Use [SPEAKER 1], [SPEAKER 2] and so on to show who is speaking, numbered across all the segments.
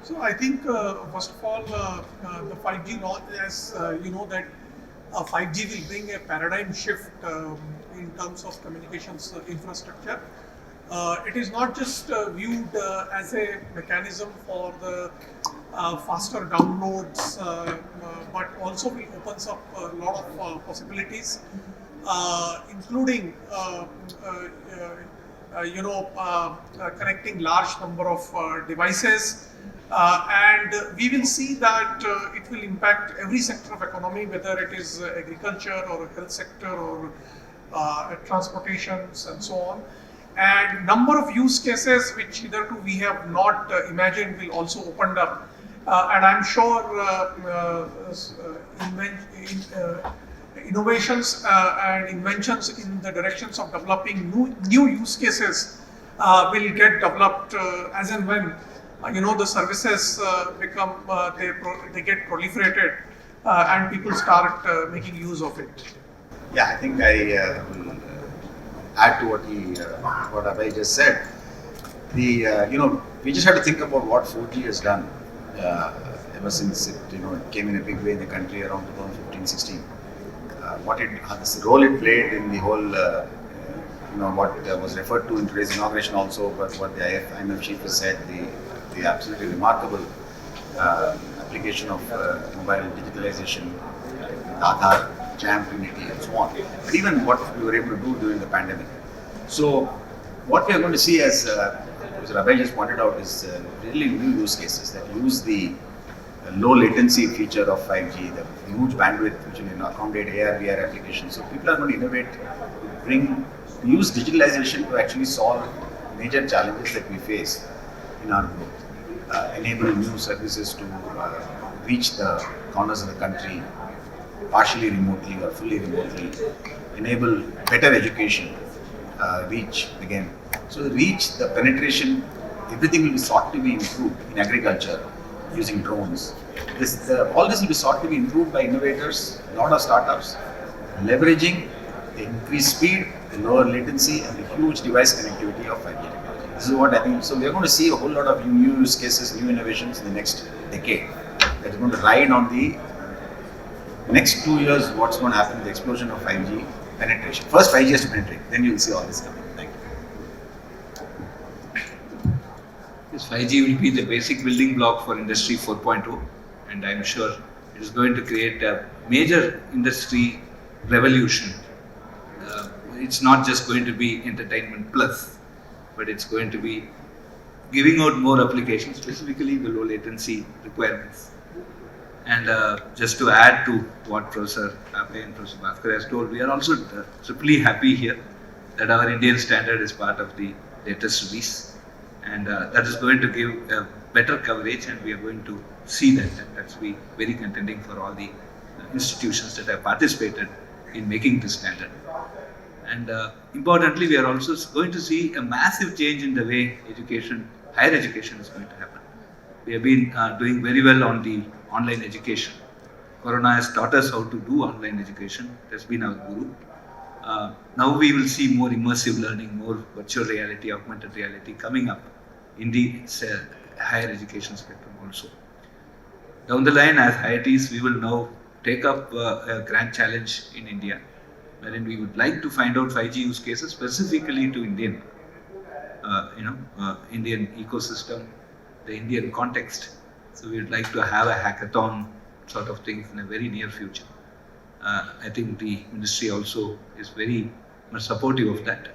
[SPEAKER 1] So I think first of all, the 5G launch, as you know that 5G will bring a paradigm shift in terms of communications infrastructure. It is not just viewed as a mechanism for the faster downloads, but also it opens up a lot of possibilities, including connecting large number of devices, and we will see that it will impact every sector of economy, whether it is agriculture or health sector or transportations and so on. And number of use cases which hitherto we have not imagined will also opened up. And I'm sure innovations and inventions in the directions of developing new use cases will get developed as and when the services become they get proliferated and people start making use of it.
[SPEAKER 2] Yeah, I think I will add to what Abhay just said. We just have to think about what 4G has done ever since it came in a big way in the country around 2015-16. This role it played in the whole what was referred to in today's inauguration also, but what the IMF chief has said, the absolutely remarkable application of mobile digitalization, Aadhaar, JAM Trinity and so on. But even what we were able to do during the pandemic. So what we are going to see, as Mr. Abhay just pointed out, is really new use cases that use the low latency feature of 5G, the huge bandwidth which will accommodate AR, VR applications. So people are going to innovate, use digitalization to actually solve major challenges that we face in our growth, enable new services to reach the corners of the country partially remotely or fully remotely, enable better education, reach again. So the reach, the penetration, everything will be sought to be improved in agriculture using drones. All this will be sought to be improved by innovators, a lot of startups, leveraging the increased speed, the lower latency and the huge device connectivity of 5G technology. This is what I think. So we are going to see a whole lot of new use cases, new innovations in the next decade that is going to ride on the next 2 years. What's going to happen, the explosion of 5G penetration. First 5G has to penetrate, then you will see all this coming. Thank you.
[SPEAKER 3] This 5G will be the basic building block for Industry 4.0, and I'm sure it is going to create a major industry revolution. It's not just going to be entertainment plus, but it's going to be giving out more applications, specifically the low latency requirements. And just to add to what Professor Abhay and Professor Bhaskar has told, we are also triply happy here that our Indian standard is part of the latest release, and that is going to give a better coverage, and we are going to see that, and that's be very contending for all the institutions that have participated in making this standard. And importantly, we are also going to see a massive change in the way higher education is going to happen. We have been doing very well on the online education. Corona has taught us how to do online education. It has been our guru. Now we will see more immersive learning, more virtual reality, augmented reality coming up in the higher education spectrum also. Down the line, as IITs, we will now take up a grand challenge in India, wherein we would like to find out 5G use cases specifically to Indian ecosystem, the Indian context. So we would like to have a hackathon sort of things in a very near future. I think the ministry also is very much supportive of that,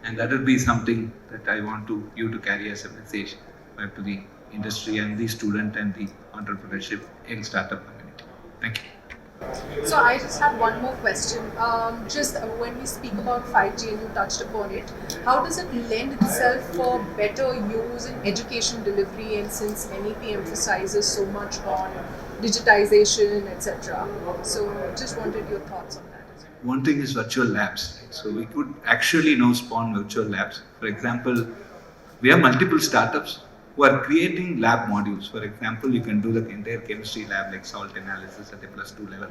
[SPEAKER 3] and that will be something that I want you to carry as a message back to the industry and the student and the entrepreneurship in startup community. Thank you.
[SPEAKER 4] So I just have one more question. Just when we speak about 5G and you touched upon it, how does it lend itself for better use in education delivery, and since NEP emphasizes so much on digitization, etc. So just wanted your thoughts on that.
[SPEAKER 3] One thing is virtual labs. So we could actually now spawn virtual labs. For example, we have multiple startups who are creating lab modules. For example, you can do the entire chemistry lab like salt analysis at a +2 level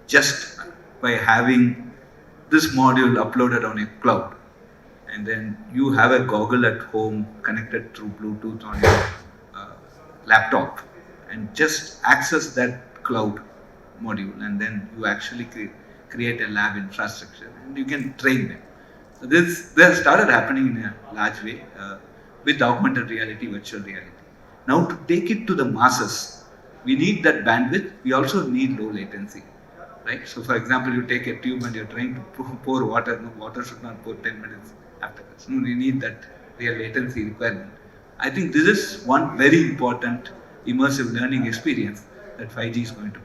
[SPEAKER 3] just by having this module uploaded on a cloud. And then you have a goggle at home connected through Bluetooth on your laptop and just access that cloud module, and then you actually create a lab infrastructure and you can train them. So this started happening in a large way with augmented reality, virtual reality. Now to take it to the masses, we need that bandwidth. We also need low latency, right? So for example, you take a tube and you're trying to pour water. No, water should not pour 10 minutes after that. So you need that real latency requirement. I think this is one very important immersive learning experience that 5G is going to